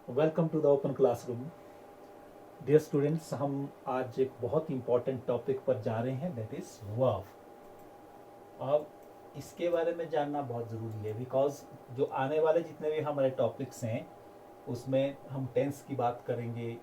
Welcome to the open classroom. Dear students, हम आज एक बहुत इंपॉर्टेंट टॉपिक पर जा रहे हैं, दैट इज वर्ब। अब इसके बारे में जानना बहुत ज़रूरी है बिकॉज जो आने वाले जितने भी हमारे टॉपिक्स हैं उसमें हम टेंस की बात करेंगे,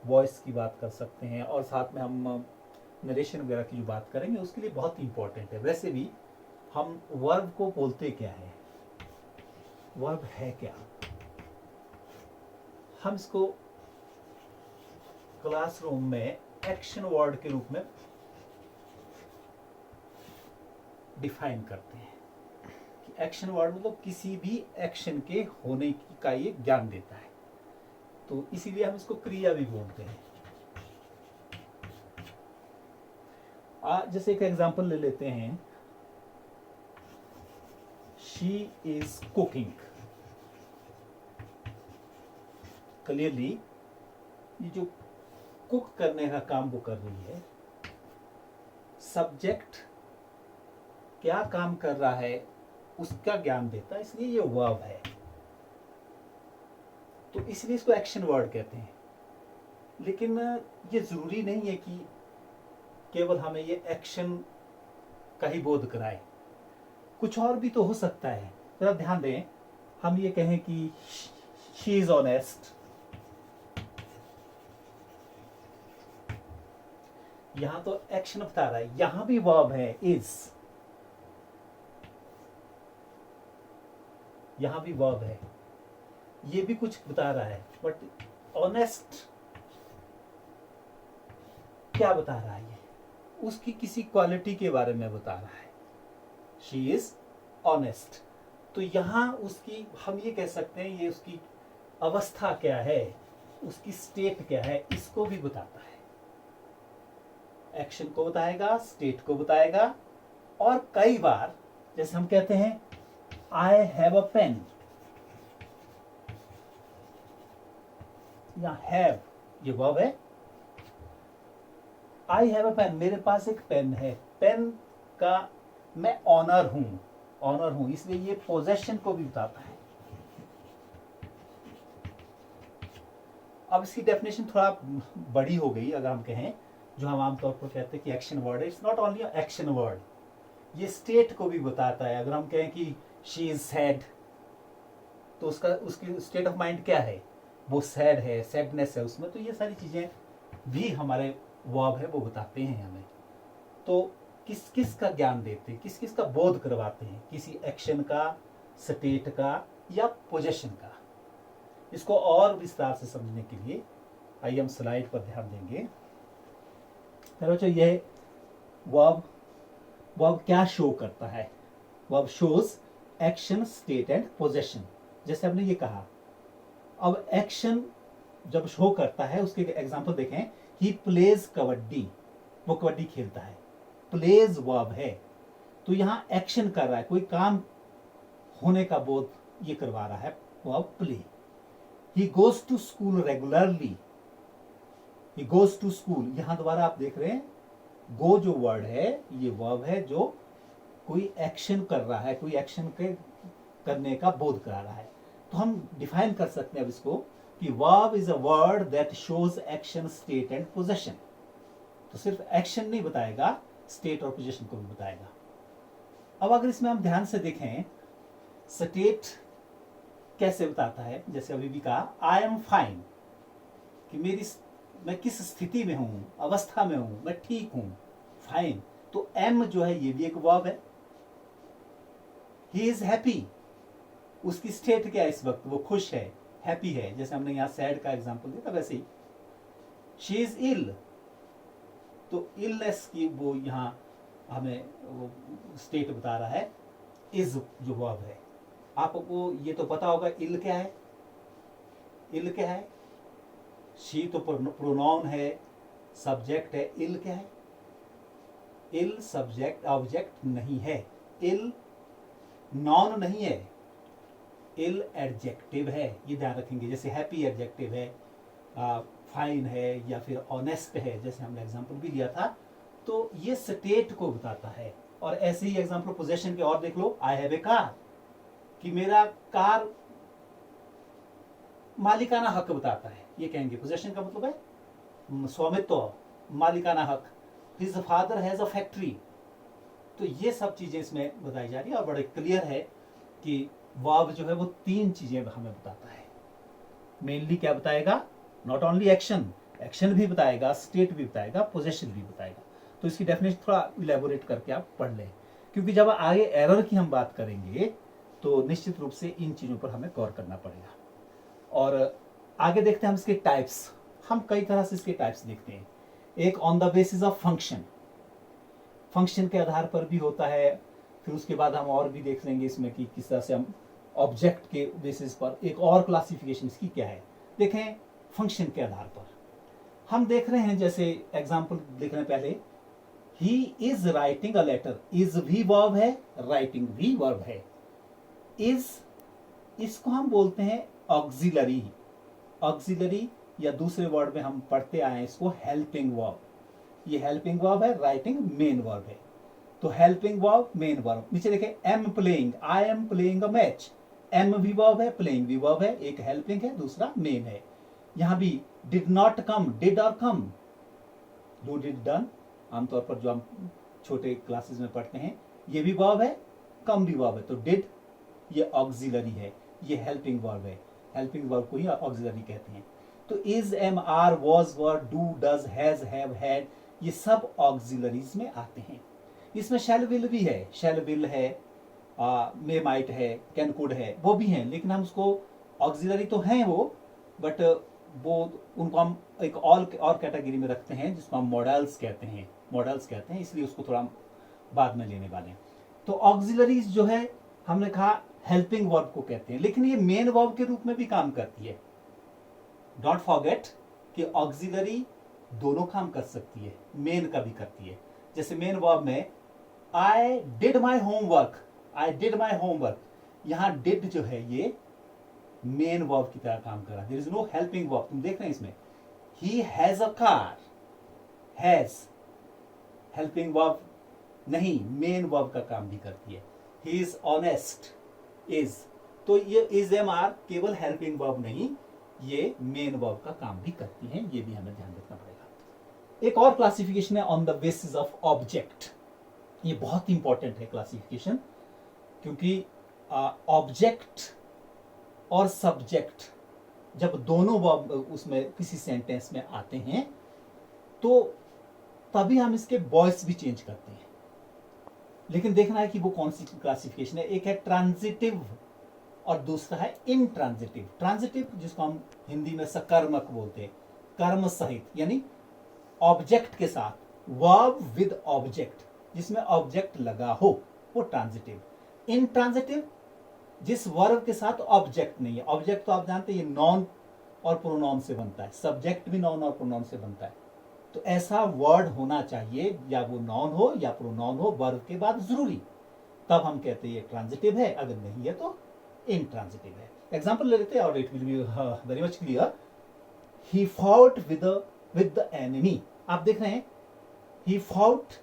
वॉइस की बात कर सकते हैं और साथ में हम नरेशन वगैरह की जो बात करेंगे उसके लिए बहुत इंपॉर्टेंट है। वैसे भी हम वर्ब को बोलते क्या है, वर्ब है क्या, हम इसको क्लासरूम में एक्शन वर्ड के रूप में डिफाइन करते हैं कि एक्शन वर्ड मतलब किसी भी एक्शन के होने का ये ज्ञान देता है, तो इसीलिए हम इसको क्रिया भी बोलते हैं। जैसे एक एग्जांपल ले लेते हैं, शी इज कुकिंग। क्लियरली ये जो कुक करने का काम वो कर रही है, सब्जेक्ट क्या काम कर रहा है उसका ज्ञान देता है, इसलिए ये वर्ब है। तो इसलिए इसको एक्शन वर्ड कहते हैं। लेकिन ये जरूरी नहीं है कि केवल हमें ये एक्शन का ही बोध कराए, कुछ और भी तो हो सकता है। जरा ध्यान दें, हम ये कहें कि शी इज ऑनेस्ट, यहां तो एक्शन बता रहा है, यहां भी वर्ब है इज, यहां भी वर्ब है, ये भी कुछ बता रहा है। बट ऑनेस्ट क्या बता रहा है, ये उसकी किसी क्वालिटी के बारे में बता रहा है। शी इज ऑनेस्ट, तो यहां उसकी हम ये कह सकते हैं ये उसकी अवस्था क्या है, उसकी स्टेट क्या है, इसको भी बताता है। एक्शन को बताएगा, स्टेट को बताएगा। और कई बार जैसे हम कहते हैं आई हैव अ पेन, या हैव ये वर्ब है। आई हैव अ पेन, मेरे पास एक पेन है, पेन का मैं ऑनर हूं, ऑनर हूं, इसलिए ये पोजेशन को भी बताता है। अब इसकी डेफिनेशन थोड़ा बड़ी हो गई। अगर हम कहें जो हम आमतौर पर कहते हैं कि एक्शन वर्ड है, it's not only action word, ये स्टेट को भी बताता है। अगर हम कहें कि शी इज सैड, तो उसका उसकी स्टेट ऑफ माइंड क्या है, वो सैड है, सैडनेस है उसमें, तो ये सारी चीजें भी हमारे वर्ब है वो बताते हैं हमें। तो किस किस का ज्ञान देते हैं, किस किस का बोध करवाते हैं, किसी एक्शन का, स्टेट का या पोजेशन का। इसको और विस्तार से समझने के लिए आइए हम स्लाइड पर ध्यान देंगे। बच्चों ये वर्ब क्या शो करता है, verb shows action, state and possession. जैसे हमने ये कहा, अब एक्शन जब शो करता है उसके एग्जांपल देखें, ही प्लेज कबड्डी, वो कबड्डी खेलता है, प्लेज वर्ब है, तो यहां एक्शन कर रहा है, कोई काम होने का बोध ये करवा रहा है, verb play. He goes to school regularly, he goes to school, यहां दोबारा आप देख रहे हैं गो जो वर्ड है ये वर्ब है जो कोई एक्शन कर रहा है, कोई एक्शन के करने का बोध करा रहा है। तो हम डिफाइन कर सकते हैं अब इसको कि verb is a word that shows action, state and possession. तो सिर्फ एक्शन नहीं बताएगा, स्टेट और पोजेशन को भी बताएगा। अब अगर इसमें हम ध्यान से देखें, स्टेट कैसे बताता है, जैसे अभी भी कहा आई एम फाइन, कि मैं किस स्थिति में हूं, अवस्था में हूं, मैं ठीक हूं, फाइन। तो एम जो है ये भी एक वर्ब है। ही इज हैप्पी, उसकी स्टेट क्या है इस वक्त, वो खुश है, हैप्पी है, जैसे हमने यहां सैड का एग्जांपल दिया था वैसे ही। शी इज इल, तो इलनेस की वो यहां हमें वो स्टेट बता रहा है, इज जो वर्ब है। आपको ये तो पता होगा इल क्या है, इल क्या है, शी तो प्रोनाउन है, सब्जेक्ट है, इल क्या है, इल सब्जेक्ट ऑब्जेक्ट नहीं है, इल नॉन नहीं है, इल एडजेक्टिव है, ये ध्यान रखेंगे। जैसे हैप्पी एडजेक्टिव है, फाइन है या फिर ऑनेस्ट है, जैसे हमने एग्जांपल भी दिया था। तो ये स्टेट को बताता है। और ऐसे ही एग्जांपल पोजेशन के और देख लो, आई हैव ए कार, कि मेरा कार मालिकाना हक बताता है, ये कहेंगे पोजेशन का मतलब है स्वामित्व, मालिकाना हक। His father has a factory, तो ये सब चीजें इसमें बताई जा रही है और बड़े क्लियर है कि वर्ब जो है वो तीन चीजें हमें बताता है। मेनली क्या बताएगा, नॉट ओनली एक्शन, एक्शन भी बताएगा, स्टेट भी बताएगा, पोजेशन भी बताएगा। तो इसकी डेफिनेशन थोड़ा इलेबोरेट करके आप पढ़ लें, क्योंकि जब आगे एरर की हम बात करेंगे तो निश्चित रूप से इन चीजों पर हमें गौर करना पड़ेगा। और आगे देखते हैं हम इसके टाइप्स। हम कई तरह से इसके टाइप्स देखते हैं। एक on the basis of function, function के आधार पर भी होता है। फिर उसके बाद हम और भी देख लेंगे इसमें कि किस तरह से हम ऑब्जेक्ट के बेसिस पर, एक और क्लासिफिकेशन इसकी क्या है। देखें फंक्शन के आधार पर हम देख रहे हैं, जैसे एग्जांपल देख रहे हैं पहले, he is writing a letter, is भी वर्ब है, राइटिंग भी वर्ब है। इज, इसको हम बोलते हैं ऑक्सिलरी, ऑक्सिलरी या दूसरे वर्ड में हम पढ़ते आए हैं इसको हेल्पिंग वर्ब। ये हेल्पिंग वर्ब है, राइटिंग मेन वर्ब है। तो हेल्पिंग वर्ब, मेन वर्ब। नीचे देखें am playing, I am playing a match, am भी वर्ब है, प्लेइंग भी वर्ब है, एक हेल्पिंग है, दूसरा मेन है। यहां भी डिड नॉट कम, डिड और कम, डू डिड डन, आमतौर पर जो हम छोटे क्लासेस में पढ़ते हैं, ये भी वर्ब है, कम भी वर्ब है। तो डिड ये ऑक्सिलरी है, ये हेल्पिंग वर्ब है, हेल्पिंग वर्ब को ही ऑक्सिलरी कहते हैं। तो is, am, are, was, were, do, does, has, have, had, ये सब ऑक्सिलरीज में आते हैं। इसमें शैल विल भी है, शैल विल है, मे माइट है, कैन कुड है, वो भी हैं, लेकिन हम उसको ऑक्सिलरी तो हैं वो, बट वो उनको हम एक और कैटेगरी में रखते हैं जिसको हम मॉडल्स कहते हैं, मॉडल्स कहते हैं, इसलिए उसको थोड़ा हम बाद में लेने वाले हैं। तो ऑक्सिलरीज जो है हमने कहा हेल्पिंग वर्ब को कहते हैं, लेकिन ये मेन वर्ब के रूप में भी काम करती है। डोंट फॉरगेट कि ऑक्सिलरी दोनों काम कर सकती है, मेन का भी करती है। जैसे मेन वर्ब में I did my homework, I did my homework, यहां डिड जो है ये मेन वर्ब की तरह काम कर रहा है, there is no helping verb. तुम देख रहे हैं इसमें he has a car, has helping verb नहीं, मेन वर्ब का काम भी करती है। ही इज ऑनेस्ट, इज, तो ये इज, एम, आर केवल हेल्पिंग वर्ब नहीं, ये मेन वर्ब का काम भी करती हैं, ये भी हमें ध्यान रखना पड़ेगा। एक और क्लासिफिकेशन है on the basis of object. ये बहुत इंपॉर्टेंट है क्लासिफिकेशन, क्योंकि ऑब्जेक्ट और सब्जेक्ट जब दोनों वर्ब उसमें किसी सेंटेंस में आते हैं तो तभी हम इसके वॉइस भी चेंज करते हैं। लेकिन देखना है कि वो कौन सी क्लासिफिकेशन है। एक है ट्रांजिटिव और दूसरा है इनट्रांजिटिव। ट्रांजिटिव जिसको हम हिंदी में सकर्मक बोलते हैं, कर्म सहित, यानी ऑब्जेक्ट के साथ, वर्ब विद ऑब्जेक्ट, जिसमें ऑब्जेक्ट लगा हो, वो ट्रांजिटिव। इनट्रांजिटिव जिस वर्ब के साथ ऑब्जेक्ट नहीं है। ऑब्जेक्ट तो आप जानते हैं ये नॉन और प्रोनाउन से बनता है, सब्जेक्ट भी नॉन और प्रोनाउन से बनता है। तो ऐसा वर्ड होना चाहिए, या वो नॉन हो या प्रोनाउन हो वर्ब के बाद जरूरी, तब हम कहते हैं ये ट्रांजिटिव है, अगर नहीं है तो इनट्रांजिटिव है। एग्जांपल ले लेते हैं और it will be very much clear. He fought with the enemy, आप देख रहे हैं he fought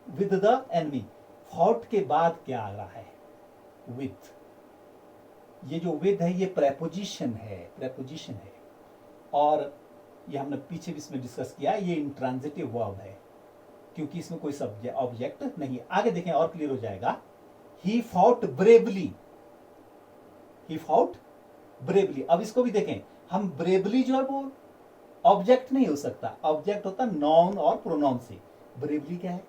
with the enemy, fought के बाद क्या आ रहा है, विद। ये जो विद है ये प्रेपोजिशन है, प्रेपोजिशन है, और ये हमने पीछे भी इसमें डिस्कस किया, ये इंट्रांजिटिव वर्ब है क्योंकि इसमें कोई सब्जेक्ट ऑब्जेक्ट नहीं। आगे देखें और क्लियर हो जाएगा। He fought bravely, he fought bravely. अब इसको भी देखें, हम ब्रेवली जो है वो ऑब्जेक्ट नहीं हो सकता, ऑब्जेक्ट होता नॉन और प्रोनाउन से। ब्रेवली क्या है,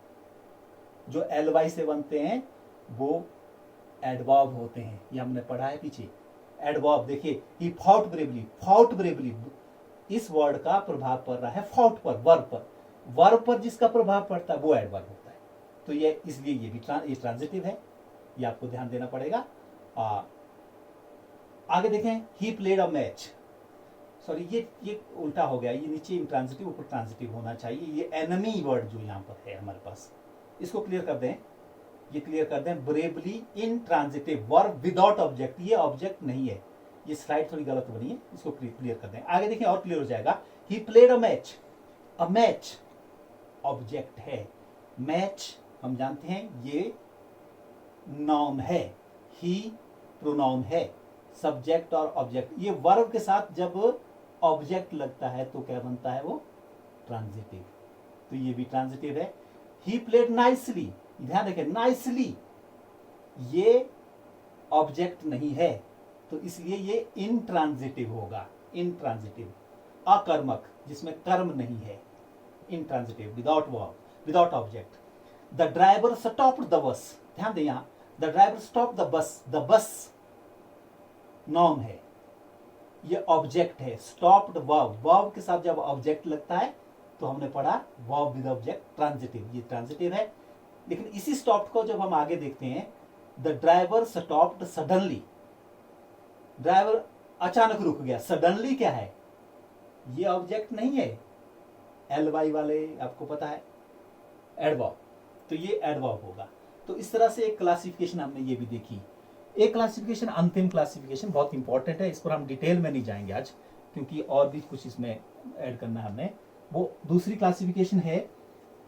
जो एलवाई से बनते हैं वो एडवर्ब होते हैं, ये हमने पढ़ा है पीछे। एडवर्ब देखिए, he fought bravely, fought bravely, इस वर्ड का प्रभाव पड़ रहा है फॉट पर, वर्ब पर। वर्ब पर जिसका प्रभाव पड़ता है वो एडवर्ब होता है। तो ये इसलिए ये भी ट्रांजिटिव है, ये आपको ध्यान देना पड़ेगा। आगे देखें, he played a match, sorry ये उल्टा हो गया, ये नीचे इंट्रांजिटिव ऊपर ट्रांजिटिव होना चाहिए। ये एनिमी वर्ड जो यहाँ पर है हमारे पास, इसको क्लियर कर दें, ये क्लियर कर दें। Bravely intransitive verb without object, ये ऑब्जेक्ट नहीं है, ये स्लाइड थोड़ी गलत बनी है, इसको क्लियर कर दें। आगे देखें और क्लियर हो जाएगा। He played a match, a match object है, मैच हम जानते हैं ये नाउन है, ही प्रोनाउन है, सब्जेक्ट और ऑब्जेक्ट, ये वर्ब के साथ जब ऑब्जेक्ट लगता है तो क्या बनता है, वो ट्रांजिटिव। तो ये भी ट्रांजिटिव है। ही प्लेड नाइसली, ध्यान रखें नाइसली ये ऑब्जेक्ट नहीं है, तो इसलिए ये इंट्रांजिटिव होगा, इंट्रांजिटिव। अकर्मक जिसमें कर्म नहीं है, intransitive, without verb, without object. The driver stopped the bus, ध्यान दें यहां the driver stop the bus, the bus noun है, ये ऑब्जेक्ट है। स्टॉप्ड वर्ब, वर्ब के साथ जब ऑब्जेक्ट लगता है तो हमने पढ़ा वर्ब विद ऑब्जेक्ट ट्रांजिटिव, ये ट्रांजिटिव है। लेकिन इसी स्टॉप्ड को जब हम आगे देखते हैं, the driver stopped suddenly, driver अचानक रुक गया, सडनली क्या है, ये ऑब्जेक्ट नहीं है, एल वाले आपको पता है एडवर्ब, तो ये एडवर्ब होगा। तो इस तरह से एक क्लासिफिकेशन हमने ये भी देखी। एक क्लासिफिकेशन, अंतिम क्लासिफिकेशन बहुत इंपॉर्टेंट है, इस पर हम डिटेल में नहीं जाएंगे आज क्योंकि और भी कुछ इसमें ऐड करना है हमने। वो दूसरी क्लासिफिकेशन है,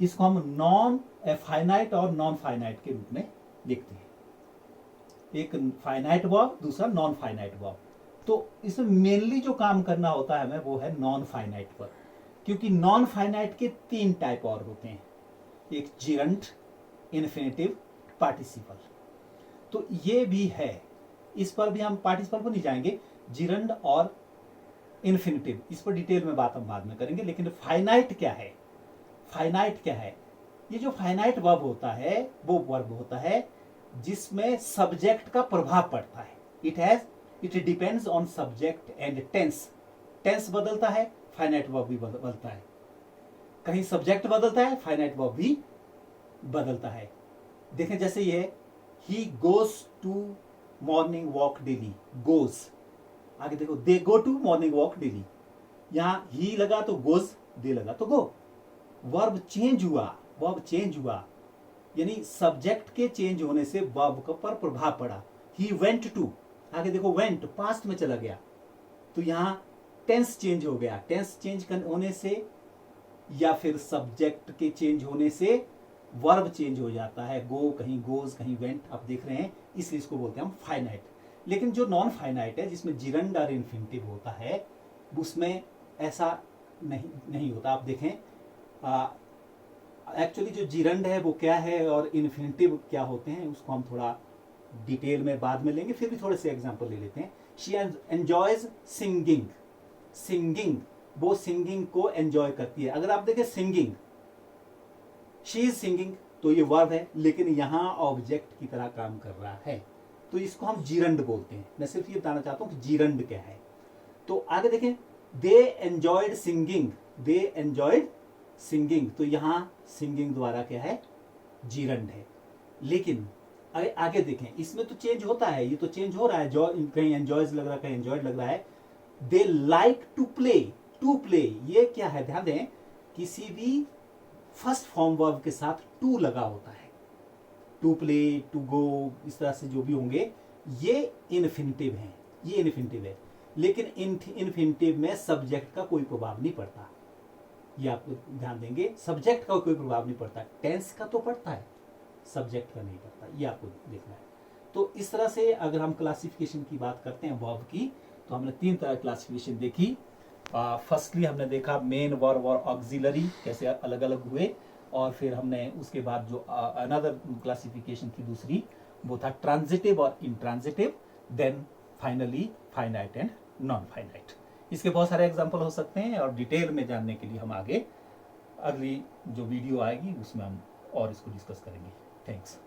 इसको हम नॉन फाइनाइट और नॉन फाइनाइट के रूप में देखते हैं। एक फाइनाइट वर्ब, दूसरा नॉन फाइनाइट वर्ब। तो इसमें मेनली जो काम करना होता है हमें वो है नॉन फाइनाइट पर, क्योंकि नॉन फाइनाइट के 3 टाइप और होते हैं, एक जिरंड, इन्फिनेटिव, पार्टिसिपल। तो ये भी है, इस पर भी हम पार्टिसिपल पर नहीं जाएंगे, जिरंड और इन्फिनेटिव इस पर डिटेल में बात हम बाद में करेंगे। लेकिन फाइनाइट क्या है, फाइनाइट क्या है, ये जो फाइनाइट वर्ब होता है वो वर्ब होता है जिसमें सब्जेक्ट का प्रभाव पड़ता है। It depends on subject and tense, tense बदलता है, फाइनाइट वर्ब भी बदलता है, कहीं सब्जेक्ट बदलता है, फाइनाइट वर्ब भी बदलता है। देखें जैसे ये ही goes to morning walk daily, goes, आगे देखो they go to morning walk daily, यहां ही लगा तो गोज, दे लगा तो गो, वर्ब चेंज हुआ, वर्ब चेंज हुआ, यानी सब्जेक्ट के चेंज होने से वर्ब पर प्रभाव पड़ा। ही वेंट टू, आगे देखो वेंट पास्ट में चला गया, तो यहां टेंस चेंज हो गया, टेंस चेंज होने से या फिर सब्जेक्ट के चेंज होने से वर्ब चेंज हो जाता है, गो कहीं गोज कहीं वेंट, आप देख रहे हैं, इसलिए इसको बोलते हैं हम फाइनाइट। लेकिन जो नॉन फाइनाइट है जिसमें जिरंड और इन्फिनेटिव होता है, उसमें ऐसा नहीं होता। आप देखें एक्चुअली जो जिरंड है वो क्या है और इन्फिनेटिव क्या होते हैं उसको हम थोड़ा डिटेल में बाद में लेंगे, फिर भी थोड़े से एग्जांपल ले लेते हैं। शी एंजॉयज सिंगिंग, सिंगिंग, वो सिंगिंग को एंजॉय करती है। अगर आप देखें सिंगिंग, शी इज सिंगिंग, तो ये वर्ब है लेकिन यहां ऑब्जेक्ट की तरह काम कर रहा है, तो इसको हम जिरंड बोलते हैं। मैं सिर्फ ये बताना चाहता हूं कि जिरंड क्या है। तो आगे देखें, दे एंजॉयड सिंगिंग, दे एंजॉयड सिंगिंग, तो यहां सिंगिंग द्वारा क्या है, जिरंड है। लेकिन आगे देखें, इसमें तो चेंज होता है, ये तो चेंज हो रहा है, जो कहीं एंजॉयज लग रहा है, कहीं एंजॉयड लग रहा है। They like to play, to play ये क्या है, ध्यान दें, किसी भी फर्स्ट फॉर्म वर्ब के साथ टू लगा होता है, टू प्ले, टू गो, इस तरह से जो भी होंगे ये इन्फिनेटिव है, ये इन्फिनेटिव है। लेकिन इन्फिनेटिव में सब्जेक्ट का कोई प्रभाव नहीं पड़ता, ये आप ध्यान देंगे, सब्जेक्ट का कोई प्रभाव नहीं पड़ता, टेंस का तो पड़ता है, सब्जेक्ट का नहीं पड़ता, ये आपको देखना है। तो इस तरह से अगर हम क्लासिफिकेशन की बात करते हैं वर्ब की, तो हमने 3 तरह क्लासिफिकेशन देखी। फर्स्टली हमने देखा मेन वर्ब और ऑक्सिलरी कैसे अलग अलग हुए, और फिर हमने उसके बाद जो अनदर क्लासिफिकेशन थी दूसरी, वो था ट्रांजिटिव और intransitive, then finally finite and non finite. इसके बहुत सारे एग्जांपल हो सकते हैं और डिटेल में जानने के लिए हम आगे अगली जो वीडियो आएगी उसमें हम और इसको डिस्कस करेंगे। थैंक्स।